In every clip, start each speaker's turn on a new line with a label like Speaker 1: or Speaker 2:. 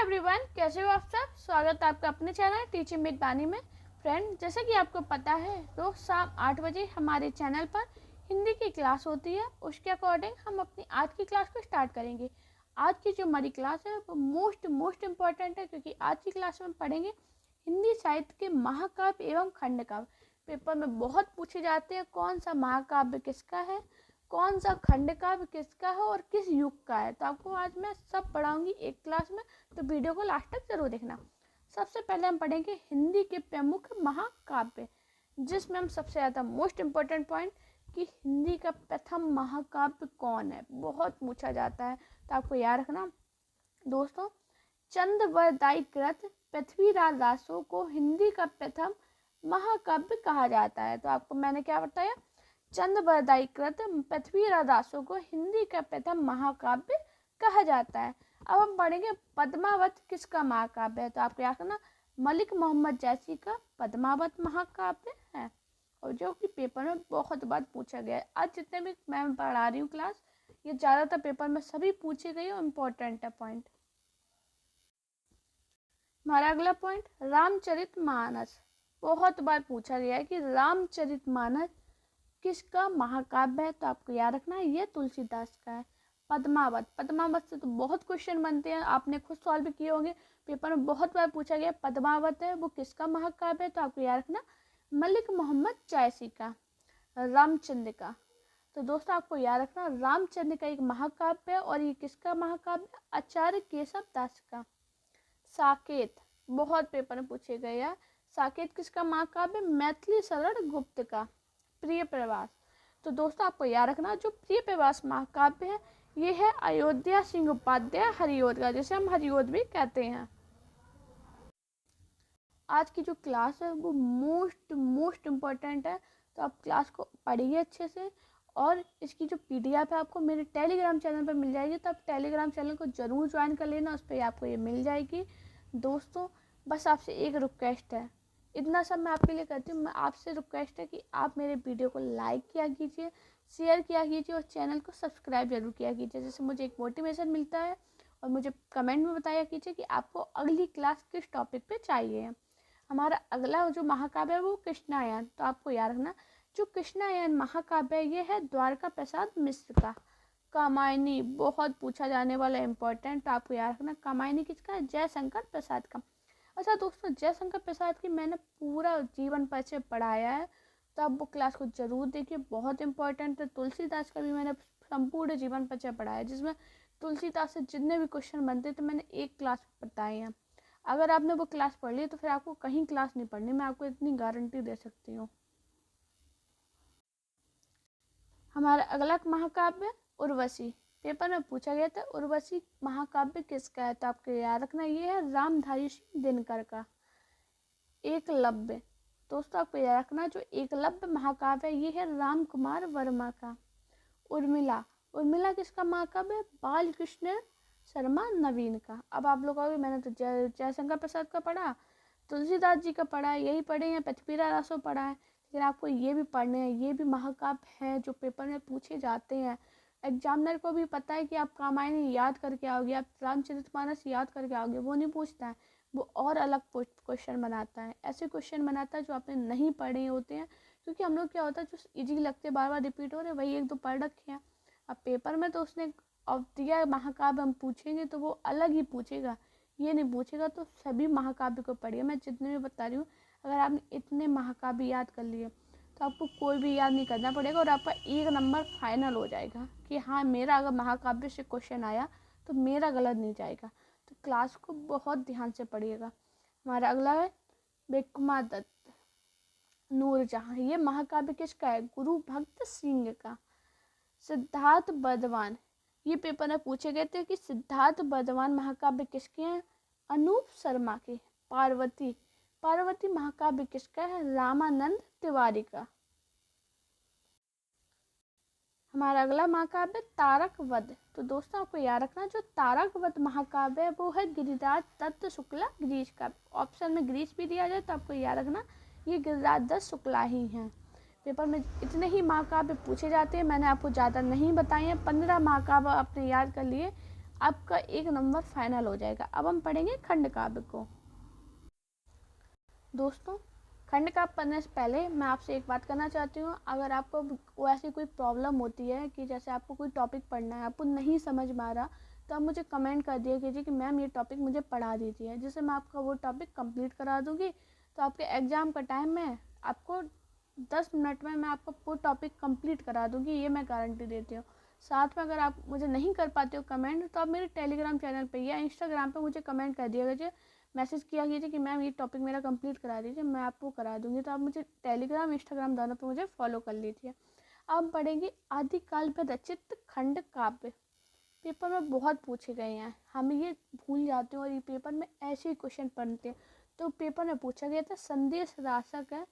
Speaker 1: Everyone, कैसे हो आप सब। स्वागत है आपका अपने चैनल टीचिंग विद बानी में। फ्रेंड, जैसे कि आपको पता है, रोज शाम 8 बजे हमारे चैनल पर हिंदी की क्लास होती है। उसके अकॉर्डिंग हम अपनी आज की क्लास को स्टार्ट करेंगे। आज की जो हमारी क्लास है वो मोस्ट इम्पॉर्टेंट है, क्योंकि आज की क्लास में हम पढ़ेंगे हिंदी साहित्य के महाकाव्य एवं खंडकाव्य। पेपर में बहुत पूछे जाते हैं कौन सा महाकाव्य किसका है, कौन सा खंडकाव्य किसका है और किस युग का है। तो आपको आज मैं सब पढ़ाऊंगी एक क्लास में, तो वीडियो को लास्ट तक जरूर देखना। सबसे पहले हम पढ़ेंगे हिंदी के प्रमुख महाकाव्य, जिसमें हम सबसे ज़्यादा मोस्ट इम्पोर्टेंट पॉइंट कि हिंदी का प्रथम महाकाव्य कौन है, बहुत पूछा जाता है। तो आपको याद रखना दोस्तों, चंद्रवरदायी कृत पृथ्वीराज रासो को हिंदी का प्रथम महाकाव्य कहा जाता है। तो आपको मैंने क्या बताया, चंद्रवरदायी कृत पृथ्वीराज रासो को हिंदी का प्रथम महाकाव्य कहा जाता है। अब हम पढ़ेंगे पद्मावत किसका महाकाव्य है। तो आपको याद करना, मलिक मोहम्मद जैसी का पद्मावत महाकाव्य है, और जो कि पेपर में बहुत बार पूछा गया है। आज जितने भी मैं पढ़ा रही हूँ क्लास, ये ज़्यादातर पेपर में सभी पूछे गए और इम्पोर्टेंट है पॉइंट। हमारा अगला पॉइंट, रामचरितमानस। बहुत बार पूछा गया है कि रामचरितमानस किसका महाकाव्य है। तो आपको याद रखना है ये तुलसीदास का है। पद्मावत से तो बहुत क्वेश्चन बनते हैं, आपने खुद सॉल्व भी किए होंगे, पेपर में बहुत बार पूछा गया। पद्मावत है वो किसका महाकाव्य है। तो आपको याद रखना मलिक मोहम्मद जैसी का, रामचंद्र का। तो दोस्तों आपको याद रखना रामचंद्र का एक महाकाव्य है, और ये किसका महाकाव्य, आचार्य केशव दास का। साकेत बहुत पेपर में पूछे गए हैं, साकेत किसका महाकाव्य, मैथिली शरण गुप्त का। प्रिय प्रवास, तो दोस्तों आपको याद रखना जो प्रिय प्रवास महाकाव्य है ये है अयोध्या सिंह उपाध्याय हरिऔध का, जिसे हम हरिऔध भी कहते हैं। आज की जो क्लास है वो मोस्ट इम्पोर्टेंट है, तो आप क्लास को पढ़िए अच्छे से। और इसकी जो PDF है आपको मेरे टेलीग्राम चैनल पर मिल जाएगी, तो आप टेलीग्राम चैनल को ज़रूर ज्वाइन कर लेना, उस पर आपको ये मिल जाएगी। दोस्तों बस आपसे एक रिक्वेस्ट है, इतना सब मैं आपके लिए करती हूँ। मैं आपसे रिक्वेस्ट है कि आप मेरे वीडियो को लाइक किया कीजिए, शेयर किया कीजिए और चैनल को सब्सक्राइब जरूर किया कीजिए, जिससे मुझे एक मोटिवेशन मिलता है। और मुझे कमेंट में बताया कीजिए कि आपको अगली क्लास किस टॉपिक पे चाहिए। हमारा अगला जो महाकाव्य है वो कृष्णायन। तो आपको याद रखना जो कृष्णायन महाकाव्य है ये है द्वारका प्रसाद मिश्र का। कामायनी बहुत पूछा जाने वाला इम्पोर्टेंट, तो आपको याद रखना कामायनी किसका है, जयशंकर प्रसाद का। अच्छा दोस्तों, जयशंकर प्रसाद की मैंने पूरा जीवन परिचय पढ़ाया है, तो आप वो क्लास को जरूर देखिए, बहुत इंपॉर्टेंट है। तुलसीदास का भी मैंने संपूर्ण जीवन परिचय पढ़ाया है, जिसमें तुलसीदास से जितने भी क्वेश्चन बनते तो मैंने एक क्लास में बताए हैं। अगर आपने वो क्लास पढ़ ली तो फिर आपको कहीं क्लास नहीं पढ़नी, मैं आपको इतनी गारंटी दे सकती हूँ। हमारा अगला महाकाव्य उर्वशी, पेपर में पूछा गया था उर्वशी महाकाव्य किसका है। तो आपको याद रखना ये है रामधारी सिंह दिनकर का। एकलव्य, दोस्तों आपको याद रखना जो एकलव्य महाकाव्य है ये है राम कुमार वर्मा का। उर्मिला, उर्मिला किसका महाकाव्य है, बालकृष्ण शर्मा नवीन का। अब आप लोग कहोगे मैंने तो जयशंकर प्रसाद का पढ़ा, तुलसीदास जी का पढ़ा है, यही पढ़े हैं, पृथ्वीराज रासो पढ़ा है, लेकिन आपको ये भी पढ़ने हैं। ये भी महाकाव्य हैं जो पेपर में पूछे जाते हैं। एग्जामिनर को भी पता है कि आप रामायण याद करके आओगे, आप रामचरितमानस याद करके आओगे, वो नहीं पूछता है, वो और अलग क्वेश्चन बनाता है। ऐसे क्वेश्चन बनाता है जो आपने नहीं पढ़े होते हैं, क्योंकि हम लोग क्या होता है जो इजी लगते बार बार रिपीट हो रहे वही एक दो पढ़ रखे हैं। अब पेपर में तो उसने अब दिया महाकाव्य हम पूछेंगे तो वो अलग ही पूछेगा, ये नहीं पूछेगा। तो सभी महाकाव्य को पढ़िए, मैं जितने भी बता रही हूँ। अगर आपने इतने महाकाव्य याद कर लिए तो आपको कोई भी याद नहीं करना पड़ेगा, और आपका एक नंबर फाइनल हो जाएगा कि हाँ मेरा अगर महाकाव्य से क्वेश्चन आया तो मेरा गलत नहीं जाएगा। तो क्लास को बहुत ध्यान से पढ़िएगा। हमारा अगला है विक्रमादित्य नूरजहां। ये महाकाव्य किसका है, गुरु भक्त सिंह का। सिद्धार्थ बर्धमान, ये पेपर में पूछे गए थे कि सिद्धार्थ बर्धमान महाकाव्य किसके हैं, अनूप शर्मा के। पार्वती, पार्वती महाकाव्य किसका है, रामानंद तिवारी का। हमारा अगला महाकाव्य तारक वध। तो दोस्तों आपको याद रखना जो तारक वध महाकाव्य है वो है गिरिराज दत्त शुक्ला गिरीश का। ऑप्शन में गिरीश भी दिया जाए तो आपको याद रखना ये गिरिराज दत्त शुक्ला ही हैं। पेपर में इतने ही महाकाव्य पूछे जाते हैं, मैंने आपको ज़्यादा नहीं बताए हैं। 15 महाकाव्य आपने याद कर लिए, आपका 1 नंबर फाइनल हो जाएगा। अब हम पढ़ेंगे खंड काव्य को। दोस्तों, खंड काव्य पढ़ने से पहले मैं आपसे एक बात करना चाहती हूँ। अगर आपको ऐसी कोई प्रॉब्लम होती है कि जैसे आपको कोई टॉपिक पढ़ना है, आपको नहीं समझ में आ रहा, तो आप मुझे कमेंट कर दिया कीजिए कि मैम ये टॉपिक मुझे पढ़ा दीजिए, जिससे मैं आपका वो टॉपिक कंप्लीट करा दूँगी। तो आपके एग्ज़ाम का टाइम में आपको 10 मिनट में मैं आपको वो टॉपिक कंप्लीट करा दूँगी, ये मैं गारंटी देती हूँ। साथ में अगर आप मुझे नहीं कर पाते हो कमेंट, तो आप मेरे टेलीग्राम चैनल पे या इंस्टाग्राम पे मुझे कमेंट कर दिया कीजिए, मैसेज किया कीजिए कि मैम ये टॉपिक मेरा कंप्लीट करा दीजिए, मैं आपको करा दूँगी। तो आप मुझे टेलीग्राम इंस्टाग्राम दोनों पे मुझे फॉलो कर लीजिए। अब हम पढ़ेंगे आदिकाल में रचित खंड काव्य। पेपर में बहुत पूछे गए हैं, हम ये भूल जाते हैं और ये पेपर में ऐसे ही क्वेश्चन पढ़ते हैं। तो पेपर में पूछा गया था संदेश राशक है,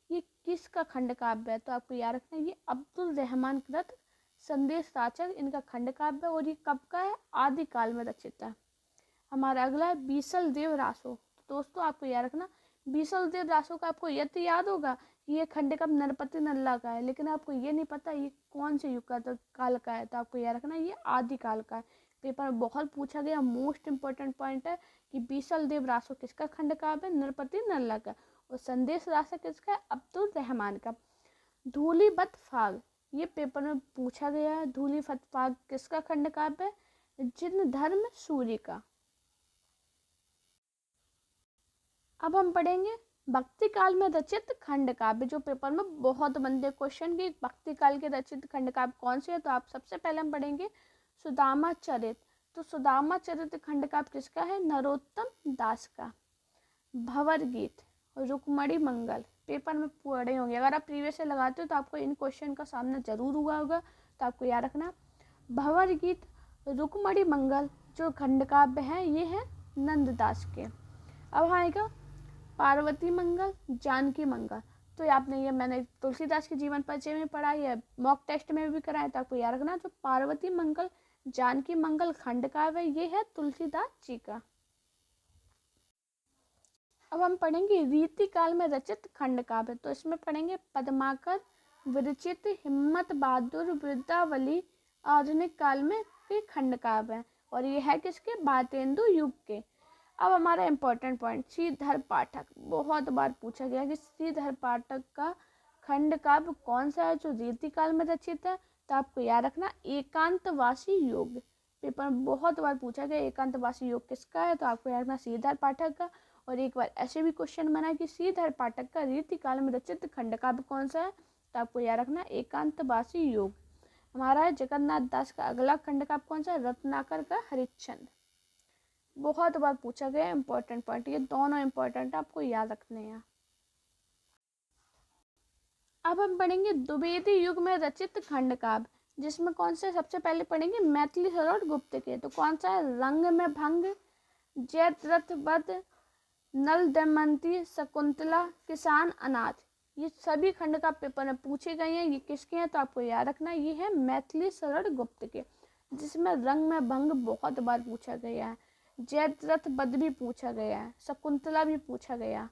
Speaker 1: ये किसका खंड काव्य है? तो आपको याद रखना है ये अब्दुल रहमान कृत संदेश राशक इनका खंड काव्य है, और ये कब का है? आदिकाल में रचित है। हमारा अगला है बीसल देव रासो। तो दोस्तों आपको याद रखना, बीसल देव रासो का आपको ये तो याद होगा ये खंड काव्य नरपति नल्ला का है, लेकिन आपको ये नहीं पता ये कौन से युग का काल का है। तो आपको याद रखना ये आदिकाल का है। पेपर में बहुत पूछा गया, मोस्ट इंपॉर्टेंट पॉइंट है कि बीसल देव रासो किसका खंड काव्य है? नरपति नल्ला का। और संदेश रासक किसका है? अब्दुल रहमान का। धूलिबत फाग, ये पेपर में पूछा गया है, धूलिबत फाग किसका खंड काव्य है? जिन धर्म सूर्य का। अब हम पढ़ेंगे भक्ति काल में रचित खंड काव्य, जो पेपर में बहुत बनते क्वेश्चन की भक्ति काल के रचित खंड काव्य कौन से है। तो आप सबसे पहले हम पढ़ेंगे सुदामा चरित। तो सुदामा चरित खंड काव्य किसका है? नरोत्तम दास का। भंवर गीत, रुक्मणी मंगल, पेपर में पढ़े होंगे, अगर आप प्रीवियस से लगाते हो तो आपको इन क्वेश्चन का सामना जरूर हुआ होगा। तो आपको याद रखना भंवर गीत, रुक्मणी मंगल जो खंड काव्य है ये है नंददास के। अब आएगा पार्वती मंगल, जानकी मंगल। तो आपने ये मैंने तुलसीदास के जीवन परिचय में पढ़ा है, मॉक टेस्ट में भी कराया। तो आपको याद रखना जो पार्वती मंगल जानकी मंगल खंड काव्य ये है तुलसीदास जी का। अब हम पढ़ेंगे रीति काल में रचित खंड काव्य। तो इसमें पढ़ेंगे पद्माकर विरचित हिम्मत बहादुर वृद्धावली आधुनिक काल में के खंड काव्य है, और ये है किसके? भारतेंदु युग के। अब हमारा इम्पोर्टेंट पॉइंट श्रीधर पाठक, बहुत बार पूछा गया कि श्रीधर पाठक का खंड काव्य कौन सा है जो रीति काल में रचित है। तो आपको याद रखना एकांतवासी योग, पेपर में बहुत बार पूछा गया एकांतवासी योग किसका है। तो आपको याद रखना श्रीधर पाठक का। और एक बार ऐसे भी क्वेश्चन बना कि श्रीधर पाठक का रीति काल में रचित खंड काव्य कौन सा है। तो आपको याद रखना एकांतवासी योग। हमारा है जगन्नाथ दास का अगला खंड काव्य कौन सा है? रत्नाकर का हरिश्चंद्र। बहुत बार पूछा गया इंपॉर्टेंट पॉइंट, ये दोनों इंपॉर्टेंट आपको याद रखने हैं। अब हम पढ़ेंगे द्विवेदी युग में रचित खंड काव्य, जिसमें कौन से सबसे पहले पढ़ेंगे मैथिली सरोवर गुप्त के। तो कौन सा है? रंग में भंग, जयद्रथ वध, नल दमयंती, शकुंतला, किसान अनाथ। ये सभी खंड का पेपर में पूछे गए हैं, ये किसके हैं? तो आपको याद रखना ये है मैथिली शरण गुप्त के, जिसमें रंग में भंग बहुत बार पूछा गया है, जयद्रथ वध भी पूछा गया है, शकुंतला भी पूछा गया।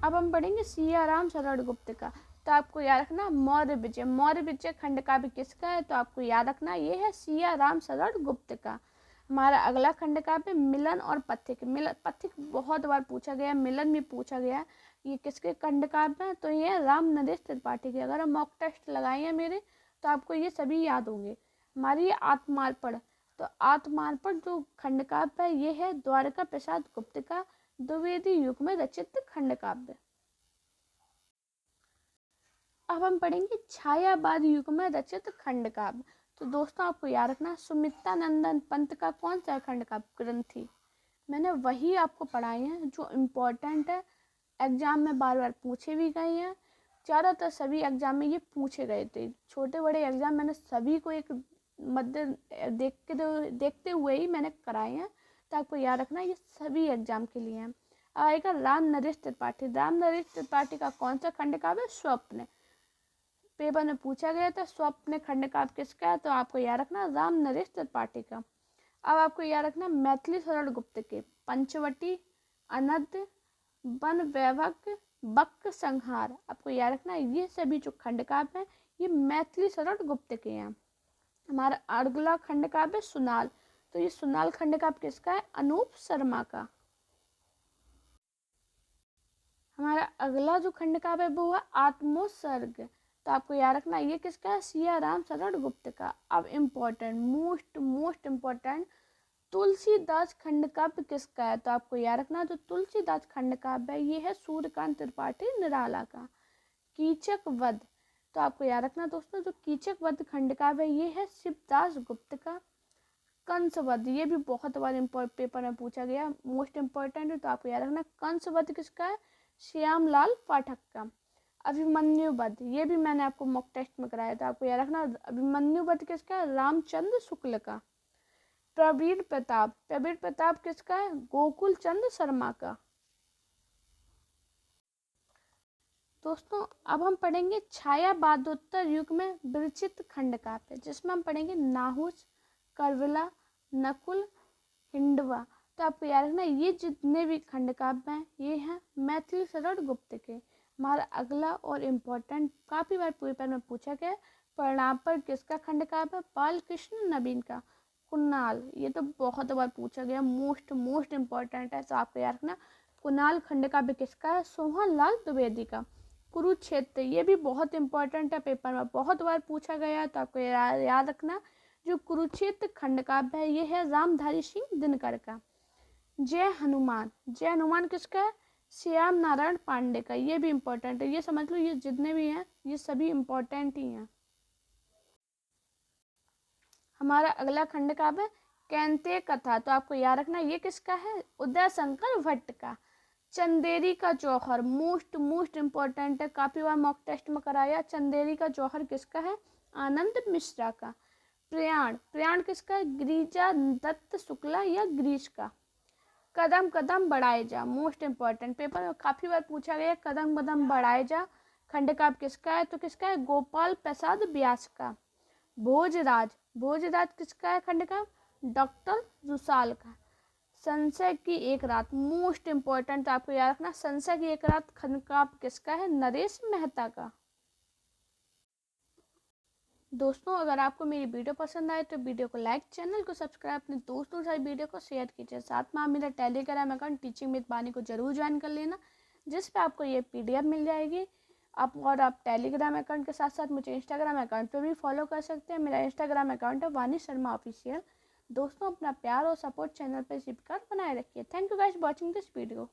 Speaker 1: अब हम पढ़ेंगे सियाराम शरण गुप्त का। तो आपको याद रखना मौर्य विजय, मौर्य विजय खंड का भी किसका है? तो आपको याद रखना ये है सियाराम शरण गुप्त का। हमारा अगला खंड काव्य मिलन और पथिक। मिलन पथिक बहुत बार पूछा गया, मिलन भी पूछा गया, ये किसके खंड काव्य है? तो ये राम नरेश त्रिपाठी के। अगर हम मॉक टेस्ट लगाए हैं मेरे तो आपको ये सभी याद होंगे। हमारी आत्मार्पण, तो आत्मार्पण जो खंड काव्य है ये है द्वारका प्रसाद गुप्त का द्विवेदी युग में रचित खंड काव्य। अब हम पढ़ेंगे छायावाद युग में रचित खंड काव्य। तो दोस्तों आपको याद रखना सुमित्रा नंदन पंत का कौन सा खंड काव्य? ग्रंथी। मैंने वही आपको पढ़ाए हैं जो इम्पोर्टेंट है, एग्जाम में बार बार पूछे भी गए हैं, ज़्यादातर सभी एग्जाम में ये पूछे गए थे। छोटे बड़े एग्जाम मैंने सभी को एक मध्य देखते हुए ही मैंने कराए हैं। तो आपको याद रखना ये सभी एग्जाम के लिए हैं। आएगा राम नरेश त्रिपाठी। राम नरेश त्रिपाठी का कौन सा खंड काव्य है? स्वप्न। पेपर में पूछा गया था स्वप्न खंड काव्य किसका है। तो आपको याद रखना राम नरेश त्रिपाठी का। अब आपको याद रखना मैथिली शरण गुप्त के पंचवटी, अनद, वन वैभव, बक संहार। आपको याद रखना ये सभी जो खंड काव्य हैं ये मैथिली शरण गुप्त के हैं। हमारा अगला खंड काव्य सुनाल, तो ये सुनाल खंड काव्य किसका है? अनूप शर्मा का। हमारा अगला जो खंड काव्य है वो है आत्मोत्सर्ग, तो आपको याद रखना ये किसका है? सियाराम शरण गुप्त का। अब इम्पोर्टेंट, मोस्ट इम्पोर्टेंट, तुलसीदास खंड काव्य किसका है? तो आपको याद रखना जो तुलसीदास खंड काव्य है ये है सूर्यकांत त्रिपाठी निराला का। कीचक वध, तो आपको याद रखना दोस्तों जो कीचक वध खंड काव्य है ये है शिवदास गुप्त का। कंसवध, ये भी बहुत बार पेपर में पूछा गया, मोस्ट इम्पोर्टेंट है, तो आपको याद रखना कंसवध किसका है? श्यामलाल पाठक का। अभिमन्यु वध, ये भी मैंने आपको मॉक टेस्ट में कराया था, आपको याद रखना अभिमन्यु वध किसका है? रामचंद्र शुक्ल का। प्रवीण प्रताप किसका है? गोकुल चंद्र शर्मा का। दोस्तों अब हम पढ़ेंगे छायावादोत्तर युग में विरचित खंड काव्य, जिसमें हम पढ़ेंगे नाहुस, करविला, नकुल, हिंडवा। तो आपको याद रखना ये जितने भी खंड काव्य हैं ये हैं मैथिली शरण गुप्त के। हमारा अगला और इम्पोर्टेंट, काफ़ी बार पेपर में पूछा गया, परिणाम पर किसका खंड काव्य? बाल कृष्ण नवीन का। कुणाल, ये तो बहुत बार पूछा गया, मोस्ट इम्पोर्टेंट है, तो आपको याद रखना कुणाल खंड काव्य किसका है? सोहन लाल द्विवेदी का। कुरुक्षेत्र, ये भी बहुत इंपॉर्टेंट है, पेपर में बहुत बार पूछा गया है, तो आपको याद रखना जो कुरुक्षेत्र खंड काव्य है ये है रामधारी सिंह दिनकर का। जय हनुमान किसका है? श्याम नारायण पांडे का। ये भी इम्पोर्टेंट है, ये समझ लो ये जितने भी हैं ये सभी इम्पोर्टेंट ही हैं। हमारा अगला खंड काव्य कैंते कथा, तो आपको याद रखना ये किसका है? उदय शंकर भट्ट का। चंदेरी का जौहर, मोस्ट इम्पोर्टेंट है, काफ़ी बार मॉक टेस्ट में कराया। चंदेरी का जौहर किसका है? आनंद मिश्रा का। प्रयाण किसका है? गिरिजा दत्त शुक्ला या ग्रीश का। कदम कदम बढ़ाए जा, मोस्ट इम्पोर्टेंट, पेपर में काफ़ी बार पूछा गया, कदम कदम बढ़ाए जा खंड काव्य किसका है? तो किसका है? गोपाल प्रसाद व्यास का। भोजराज किसका है खंड काव्य? डॉक्टर रुसाल का। संशय की एक रात, मोस्ट इम्पोर्टेंट, आपको याद रखना संशय की एक रात खंड काव्य किसका है? नरेश मेहता का। दोस्तों अगर आपको मेरी वीडियो पसंद आए तो वीडियो को लाइक, चैनल को सब्सक्राइब, अपने दोस्तों के साथ वीडियो को शेयर कीजिए। साथ में आप मेरा टेलीग्राम अकाउंट टीचिंग विद वानी को जरूर ज्वाइन कर लेना, जिस पे आपको ये PDF मिल जाएगी। आप टेलीग्राम अकाउंट के साथ साथ मुझे इंस्टाग्राम अकाउंट पर भी फॉलो कर सकते हैं। मेरा इंस्टाग्राम अकाउंट है वानी शर्मा ऑफिशियल। दोस्तों अपना प्यार और सपोर्ट चैनल पर चिपकर बनाए रखिए। Thank you guys watching this video.